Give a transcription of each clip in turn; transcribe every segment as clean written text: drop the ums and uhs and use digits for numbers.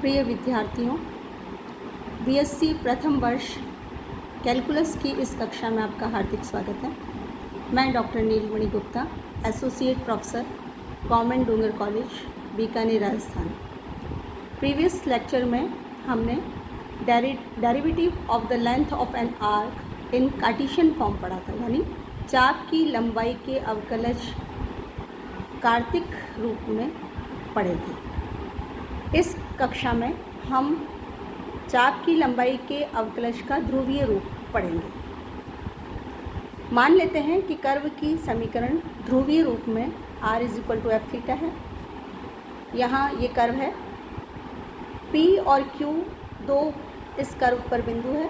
प्रिय विद्यार्थियों, बीएससी प्रथम वर्ष कैलकुलस की इस कक्षा में आपका हार्दिक स्वागत है। मैं doctor Neelmani Gupta, associate professor, Government Dungar College, Bikaner, Rajasthan. Previous lecture में हमने derivative of the length of an arc in Cartesian form पढ़ा था, यानी चाप की लंबाई के अवकलज कार्तिक रूप में पढ़े थे। इस कक्षा में हम चाप की लंबाई के अवकलज का ध्रुवीय रूप पढ़ेंगे। मान लेते हैं कि कर्व की समीकरण ध्रुवीय रूप में r = f थीटा है। यहाँ ये कर्व है, p और q दो इस कर्व पर बिंदु है।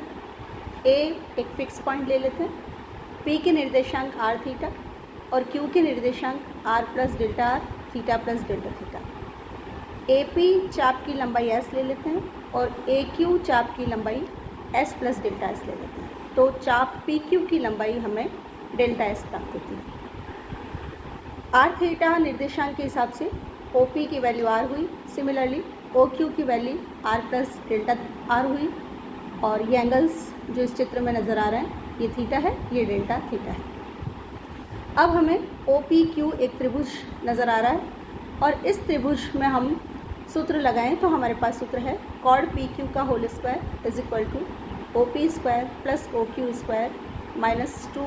a एक फिक्स पॉइंट ले लेते हैं, p के निर्देशांक r थीटा और q के निर्देशांक r plus delta r, theta plus delta theta. AP चाप की लंबाई s ले लेते हैं और AQ चाप की लंबाई s प्लस डेल्टा s ले लेते हैं। तो चाप PQ की लंबाई हमें डेल्टा s प्राप्त होती है। r थीटा निर्देशांक के हिसाब से OP की वैल्यू r हुई, सिमिलरली OQ की value r plus delta r हुई। और ये एंगल्स जो इस चित्र में नज़र आ रहे हैं, ये थीटा है, ये डेल्टा थीटा है। अब हमें OPQ एक त्रिभुज नज़र आ रहा है और इस त्रिभुज में हम सूत्र लगाएं तो हमारे पास सूत्र है कॉड PQ का whole square is equal to OP square plus OQ square minus 2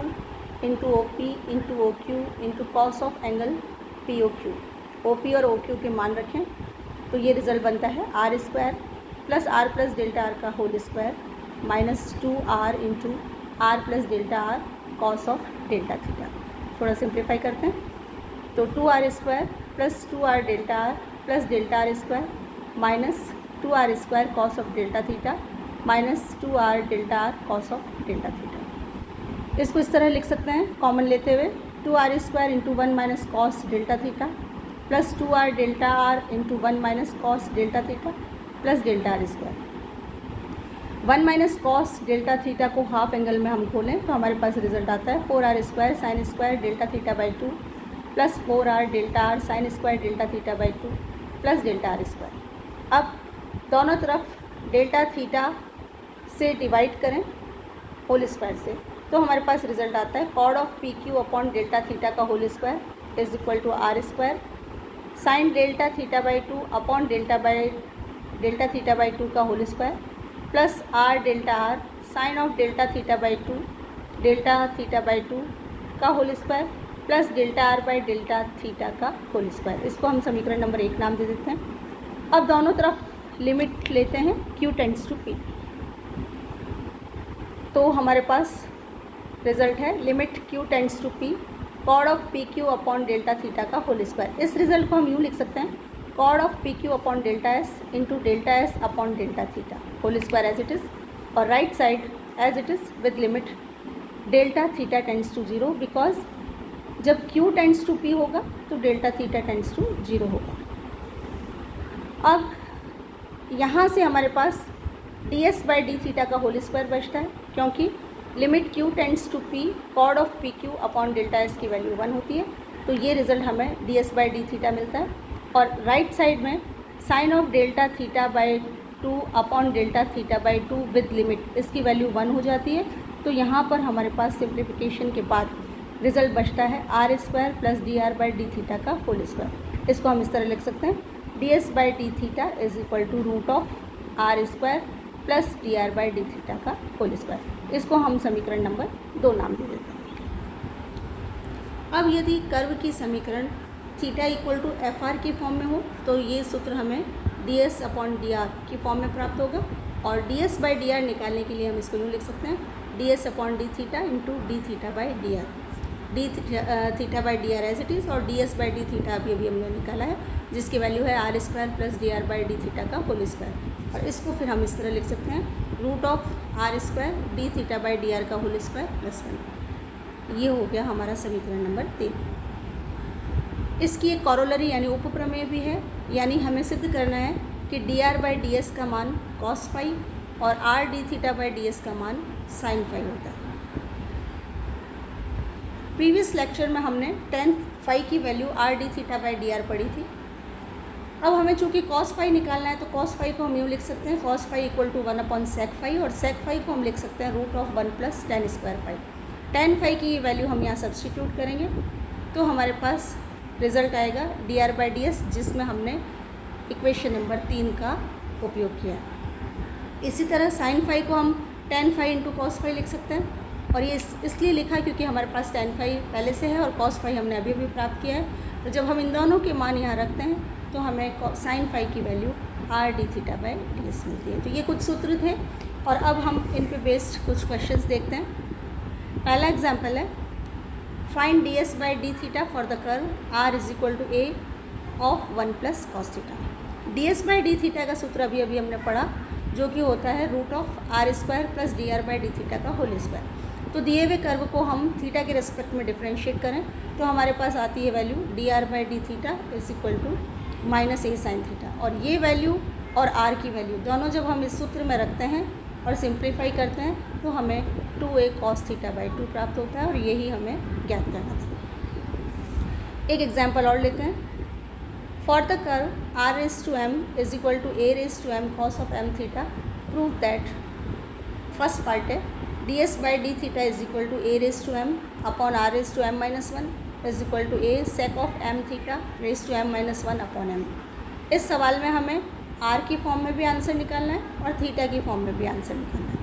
into OP into OQ into cos of angle POQ। OP और OQ के मान रखें तो ये रिजल्ट बनता है r square plus r plus delta r का whole square minus 2r into r plus delta r cos of delta theta. थोड़ा सिंप्लीफाई करते हैं तो 2r square plus 2r delta r plus delta r square minus 2r square cos of delta theta minus 2r delta r cos of delta theta. इसको इस तरह लिख सकते हैं कॉमन लेते हुए 2r square into 1 minus cos delta theta plus 2r delta r into 1 minus cos delta theta plus delta r square. 1 minus cos delta theta को half angle में हम खोलें तो हमारे पास रिजल्ट आता है 4r square sine square delta theta by 2 plus 4r delta r sine square delta theta by 2 plus delta r square. अब दोनों तरफ डेल्टा थीटा से डिवाइड करें होल स्क्वायर से तो हमारे पास रिजल्ट आता है कॉड of PQ upon delta theta का whole square is equal to r square sine delta theta by 2 upon delta theta by 2 का whole square plus r delta r sine of delta theta by 2 delta theta by 2 का whole square plus delta r by delta theta का whole square. इसको हम समीकरण number 1 नाम दे देते हैं। अब दोनों तरफ लिमिट लेते हैं Q टेंड्स टू P तो हमारे पास रिजल्ट है limit Q tends to P कॉड of PQ upon delta theta का होल स्क्वायर। इस रिजल्ट को हम यूँ लिख सकते हैं कॉड of PQ upon delta S into delta S upon delta theta whole square as it is और right side as it is with limit delta theta tends to 0 because जब Q टेंड्स टू P होगा तो delta theta tends to 0 होगा। अब यहाँ से हमारे पास ds बाई डी थीटा का होल स्क्वायर बचता है क्योंकि limit Q tends to P कॉड of PQ upon delta S की वैल्यू 1 होती है तो ये रिजल्ट हमें ds बाई डी थीटा मिलता है। और राइट साइड में sine of delta theta by 2 upon delta theta by 2 with limit इसकी वैल्यू 1 हो जाती है। तो यहाँ पर हमारे पास सिंप्लीफिकेशन के बाद रिजल्ट बचता है r square plus dr by d theta का होल स्क्वायर। इसको हम इस तरह लिख सकते हैं ds by d theta is equal to root of r square plus dr by d theta का होल स्क्वायर। इसको हम समीकरण नंबर 2 नाम दे देते हैं। अब यदि कर्व की समीकरण थीटा इक्वल टू FR की फॉर्म में हो तो ये सूत्र हमें ds अपॉन dr की फॉर्म में प्राप्त होगा और ds बाई dr निकालने के लिए हम इसको यूँ लिख सकते हैं ds upon d theta into d theta by dr d theta by d r as it is और ds बाई डी थीटा अभी हमने निकाला है जिसकी वैल्यू है r square plus dr by d theta का होल स्क्वायर। और इसको फिर हम इस तरह लिख सकते हैं root of r square d theta by d r का होल स्क्वायर प्लस 1। ये हो गया हमारा समीकरण नंबर 3। इसकी एक कॉरोलरी यानी उपप्रमेय भी है, यानी हमें सिद्ध करना है कि dr बाई ds का मान cos फाई और r D theta by ds का मान साइन फाई होता है। प्रीवियस लेक्चर में हमने 10 फाई की value r D theta by d are पढ़ी थी। अब हमें चूँकि कॉस फाई निकालना है तो कॉस फाई को हम यूँ लिख सकते हैं cos phi equal to 1/sec phi, और सेक फाई को हम लिख सकते हैं √1 + tan square phi. tan phi की वैल्यू हम यहाँ सब्सटीट्यूट करेंगे तो हमारे पास रिज़ल्ट आएगा dr/ds, जिसमें हमने इक्वेशन नंबर 3 का उपयोग किया। इसी तरह साइन फाई को हम tan phi into cos phi लिख सकते हैं, और ये इसलिए लिखा क्योंकि हमारे पास tan फाई पहले से है और कॉस फाई हमने अभी अभी प्राप्त किया है। तो जब हम इन दोनों के मान यहाँ रखते हैं तो हमें साइन फाई की वैल्यू r/d⁻ds मिलती है। तो ये कुछ सूत्र थे, और अब हम इन पे बेस्ड कुछ क्वेश्चंस देखते हैं। पहला एग्जांपल है, find ds/d⁻ for the curve r = a of 1 + cos theta. ds/d⁻ का सूत्र अभी अभी हमने पढ़ा, जो कि होता है √r² + dr/d⁻ का होल स्क्वायर। तो दिए हुए कर्व को हम थीटा के रेस्पेक्ट में डिफ्रेंशिएट करें तो हमारे पास आती है value dr/d⁻ = -a sin theta, और ये वैल्यू और r की वैल्यू दोनों जब हम इस सूत्र में रखते हैं और सिंप्लीफाई करते हैं तो हमें 2a cos θ/2 प्राप्त होता है, और यही हमें ज्ञात करना था। एक एग्जांपल और लेते हैं। For the curve r⁻m = a⁻m cos of m θ, prove that, first part है ds/d⁻ = a⁻m/r⁻m−1 = a sec of m θ⁻m−1/m। इस सवाल में हमें r की फॉर्म में भी आंसर निकालना है और थीटा की फॉर्म में भी आंसर निकालना है।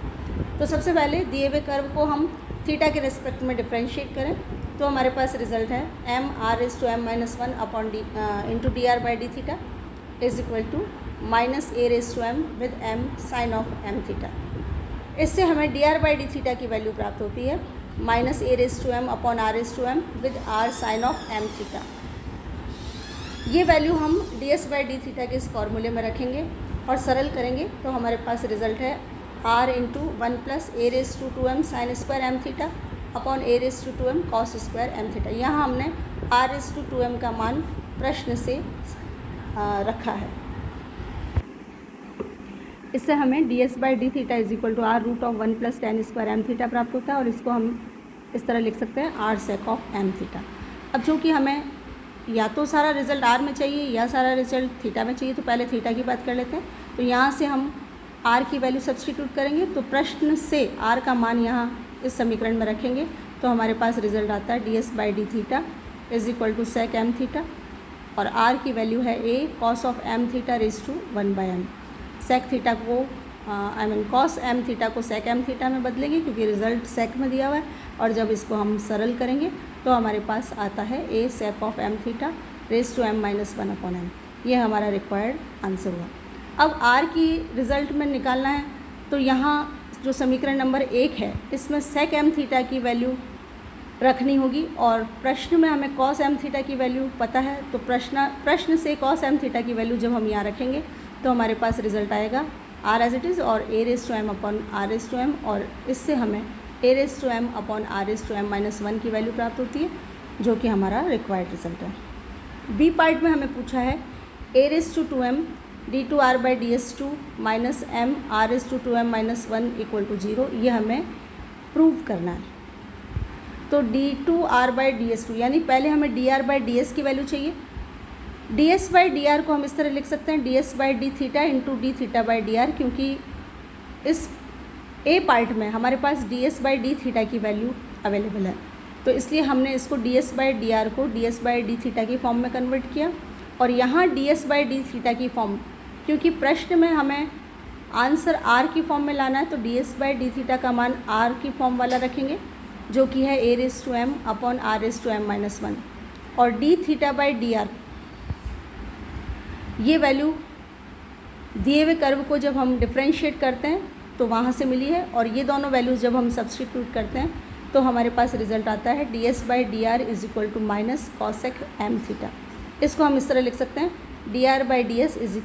तो सबसे पहले दिए हुए कर्व को हम थीटा के रिस्पेक्ट में डिफ्रेंशिएट करें तो हमारे पास रिजल्ट है m/r⁻m−1 into dr/d⁻ is equal to -a⁻m with m sine of m theta. इससे हमें dr/d⁻ की वैल्यू प्राप्त होती है -a⁻m/r⁻m with r sine of m theta. ये वैल्यू हम ds/d⁻ के इस फॉर्मूले में रखेंगे और सरल करेंगे तो हमारे पास रिजल्ट है r × 1 + a⁻² sin square m theta upon a⁻² cos square m theta. यहाँ हमने r⁻² का मान प्रश्न से रखा है। इससे हमें ds/d⁻ = r√1 + tan square m theta प्राप्त होता है, और इसको हम इस तरह लिख सकते हैं r sec of m theta. अब चूँकि हमें या तो सारा रिज़ल्ट r में चाहिए या सारा रिज़ल्ट थीटा में चाहिए, तो पहले थीटा की बात कर लेते हैं। तो यहाँ से हम r की वैल्यू सब्सटीट्यूट करेंगे, तो प्रश्न से r का मान यहाँ इस समीकरण में रखेंगे तो हमारे पास रिज़ल्ट आता है ds/d⁻ = sec m थीटा, और r की वैल्यू है a cos of m θ⁻1/m। sec theta को cos m थीटा को sec m थीटा में बदलेंगे क्योंकि रिज़ल्ट sec में दिया हुआ है, और जब इसको हम सरल करेंगे तो हमारे पास आता है a sec of m θ⁻m−1/m। ये हमारा रिक्वायर्ड आंसर हुआ। अब r की रिज़ल्ट में निकालना है तो यहाँ जो समीकरण नंबर 1 है इसमें sec m थीटा की वैल्यू रखनी होगी, और प्रश्न में हमें cos m थीटा की वैल्यू पता है, तो प्रश्न से cos m थीटा की वैल्यू जब हम यहाँ रखेंगे तो हमारे पास रिज़ल्ट आएगा r एज इट इज़ और a⁻m/r⁻m, और इससे हमें a⁻m/r⁻m-1 की वैल्यू प्राप्त होती है, जो कि हमारा रिक्वायर्ड रिजल्ट है। बी पार्ट में हमें पूछा है a⁻2m d2r/ds2 -m/r⁻2m-1 = 0, ये हमें प्रूव करना है। तो d2r/ds2 यानी पहले हमें dr/ds की वैल्यू चाहिए। ds/dr को हम इस तरह लिख सकते हैं ds/d⁻ इंटू dθ/dr, क्योंकि इस ए पार्ट में हमारे पास ds/d⁻ की वैल्यू अवेलेबल है, तो इसलिए हमने इसको ds/dr को ds/d⁻ की फॉर्म में कन्वर्ट किया, और यहाँ ds/d⁻ की फॉर्म, क्योंकि प्रश्न में हमें आंसर r की फॉर्म में लाना है तो ds/d⁻ का मान r की फॉर्म वाला रखेंगे, जो कि है a⁻m/r⁻m-1, और dθ/dr ये वैल्यू दिए हुए कर्व को जब हम डिफ्रेंशिएट करते हैं तो वहाँ से मिली है, और ये दोनों वैल्यूज़ जब हम सब्सटीट्यूट करते हैं तो हमारे पास रिजल्ट आता है ds/dr = -cosec m थीटा। इसको हम इस तरह लिख सकते हैं dr/ds =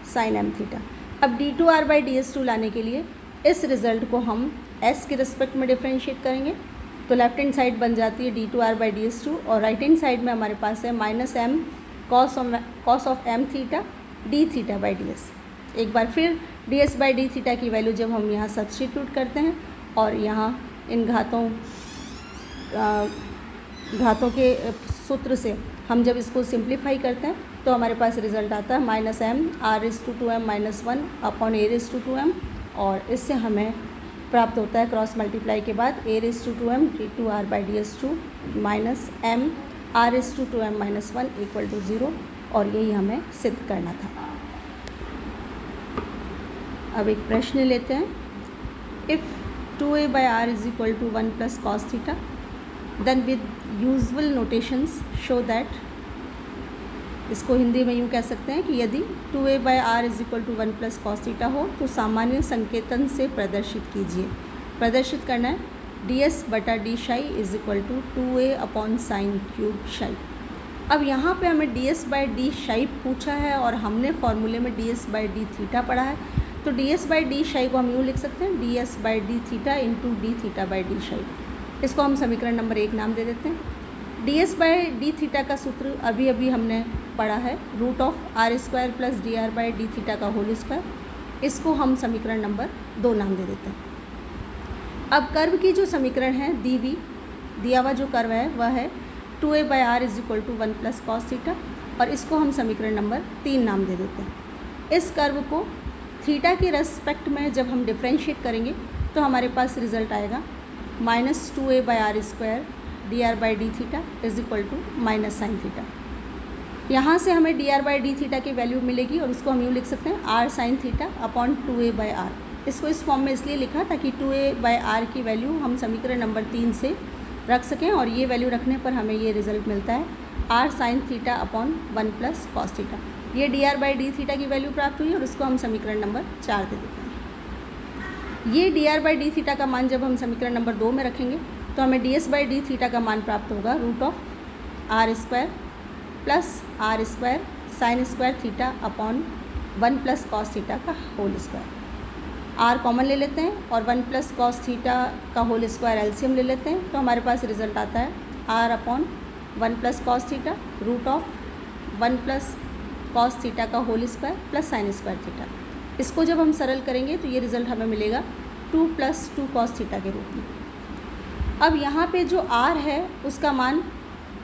-sin m थीटा। अब d2r/ds2 लाने के लिए इस रिज़ल्ट को हम s के रिस्पेक्ट में डिफ्रेंशिएट करेंगे, तो लेफ्ट हैंड साइड बन जाती है d2r/ds2, और राइट हैंड साइड में हमारे पास है -m cos of m theta dθ/ds। एक बार फिर ds/d⁻ की वैल्यू जब हम यहाँ सब्सटीट्यूट करते हैं और यहाँ इन घातों के सूत्र से हम जब इसको सिंप्लीफाई करते हैं तो हमारे पास रिज़ल्ट आता है minus M R raise to 2m minus 1 upon A raise to 2m, और इससे हमें प्राप्त होता है क्रॉस मल्टीप्लाई के बाद a raise to 2m d2r by ds2 minus M R raise to 2m minus 1 equal to 0, और यही हमें सिद्ध करना था। अब एक प्रश्न लेते हैं। If 2a by R is equal to 1 plus cos theta, then with usual notations show that, इसको हिंदी में यूँ कह सकते हैं कि यदि 2a by R is equal to 1 plus cos theta हो तो सामान्य संकेतन से प्रदर्शित कीजिए। प्रदर्शित करना है ds बटा d psi is equal to 2a upon sine cube psi. अब यहाँ पे हमें ds बाई डी शाई पूछा है और हमने फॉर्मूले में ds बाई डी थीटा पढ़ा है, तो ds बाई डी शाई को हम यूँ लिख सकते हैं ds by d theta into d theta by D शाई। इसको हम समीकरण नंबर 1 नाम दे देते हैं। ds बाई डी थीटा का सूत्र अभी अभी हमने पढ़ा है, root of R square plus d are by d theta का होल स्क्वायर। इसको हम समीकरण नंबर 2 नाम दे देते हैं। अब कर्व की जो समीकरण है दिया हुआ जो कर्व है वह है 2a by R is equal to 1 plus cos theta, और इसको हम समीकरण नंबर 3 नाम दे देते हैं। इस कर्व को थीटा के रेस्पेक्ट में जब हम डिफ्रेंशिएट करेंगे तो हमारे पास रिजल्ट आएगा minus 2a by R square d are by d theta is equal to minus sine theta. यहाँ से हमें d are by d theta की वैल्यू मिलेगी और उसको हम यूँ लिख सकते हैं R sine theta upon 2a by R. इसको इस फॉर्म में इसलिए लिखा ताकि 2a बाई आर की वैल्यू हम समीकरण नंबर 3 से रख सकें, और ये वैल्यू रखने पर हमें ये रिजल्ट मिलता है r sine theta upon 1 plus cos theta. ये d are by d theta की वैल्यू प्राप्त हुई और उसको हम समीकरण नंबर 4 दे देते हैं। ये d are by d theta का मान जब हम समीकरण नंबर 2 में रखेंगे तो हमें d S by d theta का मान प्राप्त होगा root of R square plus R square sine square theta upon 1 plus cos theta का होल स्क्वायर। आर कॉमन ले लेते हैं और 1 प्लस कॉस थीटा का होल स्क्वायर एलसीएम ले लेते हैं, तो हमारे पास रिजल्ट आता है R upon 1 plus cos theta root of 1 plus cos theta का whole square plus sign square theta. इसको जब हम सरल करेंगे तो ये रिजल्ट हमें मिलेगा 2 प्लस 2 कॉस थीटा के रूप में। अब यहाँ पे जो आर है उसका मान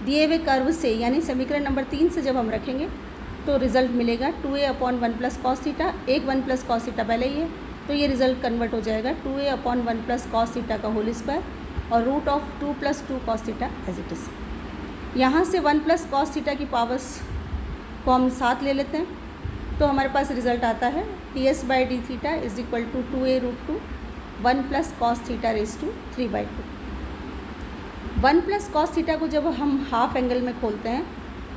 दिए हुए कर्व से यानी समीकरण नंबर 3 से जब हम रखेंगे तो रिज़ल्ट मिलेगा 2a अपॉन 1 plus cos theta, 1 plus cos theta पहले ही है तो ये रिज़ल्ट कन्वर्ट हो जाएगा 2a अपॉन 1 प्लस कॉस थीटा का होल स्क्वायर और root of 2 plus 2 cos theta as it is. यहाँ से 1 प्लस कॉस थीटा की पावर्स को हम 7 ले लेते हैं तो हमारे पास रिज़ल्ट आता है ds by d theta is equal to 2a root 2 1 plus cos theta raise to 3/2। 1 plus cos theta को जब हम हाफ एंगल में खोलते हैं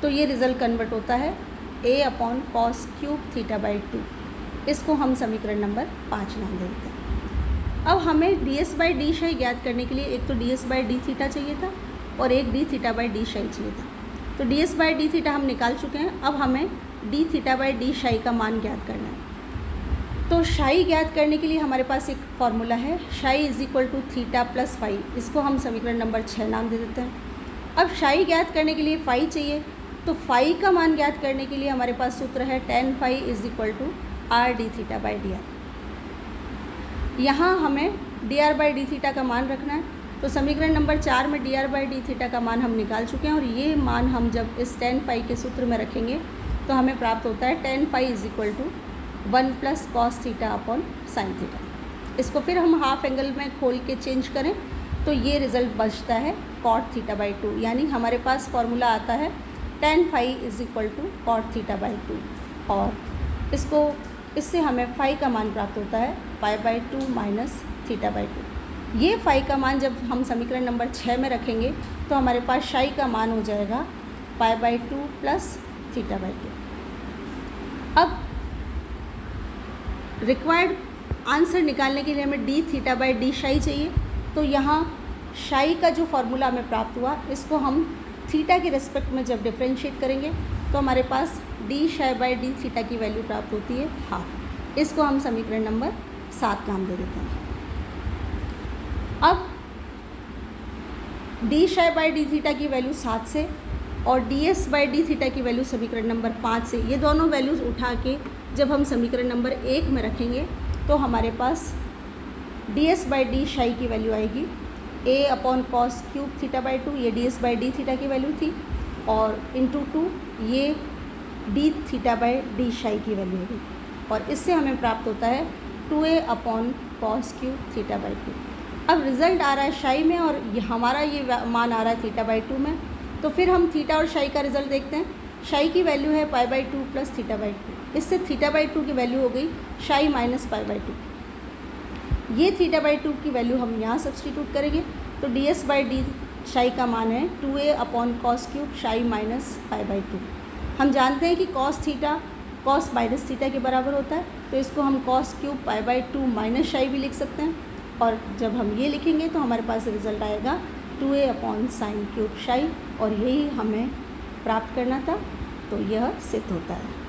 तो ये रिज़ल्ट कन्वर्ट होता है a upon cos cube theta by 2। इसको हम समीकरण नंबर 5 नाम दे देते हैं। अब हमें ds बाई डी शाई ज्ञात करने के लिए एक तो ds बाई डी थीटा चाहिए था और एक डी थीटा बाई डी शाई चाहिए था। तो ds बाई डी थीटा हम निकाल चुके हैं, अब हमें डी थीटा बाई डी शाई का मान ज्ञात करना है। तो शाई ज्ञात करने के लिए हमारे पास एक फॉर्मूला है psi is equal to theta plus phi. इसको हम समीकरण नंबर 6 नाम दे देते हैं। अब शाई ज्ञात करने के लिए फाई चाहिए, तो फाई का मान ज्ञात करने के लिए हमारे पास सूत्र है tan phi is equal to R d theta by d R. यहाँ हमें d are by d theta का मान रखना है, तो समीकरण नंबर 4 में d are by d theta का मान हम निकाल चुके हैं और ये मान हम जब इस tan फाई के सूत्र में रखेंगे तो हमें प्राप्त होता है tan phi is equal to 1 plus cos theta upon sine theta. इसको फिर हम हाफ एंगल में खोल के चेंज करें तो ये रिज़ल्ट बचता है कॉट थीटा बाई 2, यानी हमारे पास फॉर्मूला आता है tan phi is equal to cot theta by 2 और इससे हमें फाई का मान प्राप्त होता है pi by 2 minus theta by 2। ये फाई का मान जब हम समीकरण नंबर 6 में रखेंगे तो हमारे पास शाई का मान हो जाएगा pi by 2 plus theta by 2। अब रिक्वायर्ड आंसर निकालने के लिए हमें डी थीटा बाई डी शाई चाहिए, तो यहाँ शाई का जो फॉर्मूला हमें प्राप्त हुआ इसको हम थीटा के रिस्पेक्ट में जब डिफ्रेंशिएट करेंगे तो हमारे पास डी शाई बाई डी थीटा की वैल्यू प्राप्त होती है हाफ। इसको हम समीकरण नंबर 7 नाम दे देते हैं। अब डी शाई बाई डी थीटा की वैल्यू 7 से और D S by d theta की वैल्यू समीकरण नंबर 5 से, ये दोनों वैल्यूज़ उठा के जब हम समीकरण नंबर 1 में रखेंगे तो हमारे पास डी एस बाई डी शाई की वैल्यू आएगी a upon cos cube theta by 2, ये D S by d theta की वैल्यू थी, और इंटू 2 ये डी थीटा बाई डी शाई की वैल्यू होगी, और इससे हमें प्राप्त होता है 2a upon cos cube theta by 2। अब रिज़ल्ट आ रहा है शाई में और हमारा ये मान आ रहा है थीटा बाई 2 में, तो फिर हम थीटा और शाई का रिज़ल्ट देखते हैं। शाई की वैल्यू है pi by 2 plus theta by 2, इससे थीटा बाई 2 की वैल्यू हो गई शाई माइनस पाई बाई 2। ये थीटा बाई 2 की वैल्यू हम यहाँ सब्सटीट्यूट करेंगे, तो डी एस बाई डी शाई का मान है 2a अपॉन कॉस क्यूब शाई माइनस पाई बाई 2। हम जानते हैं कि cos theta cos minus theta के बराबर होता है, तो इसको हम cos cube pi by 2 minus शाई भी लिख सकते हैं, और जब हम ये लिखेंगे तो हमारे पास रिज़ल्ट आएगा 2a अपॉन साइन क्यूब शाई, और यही हमें प्राप्त करना था, तो यह सिद्ध होता है।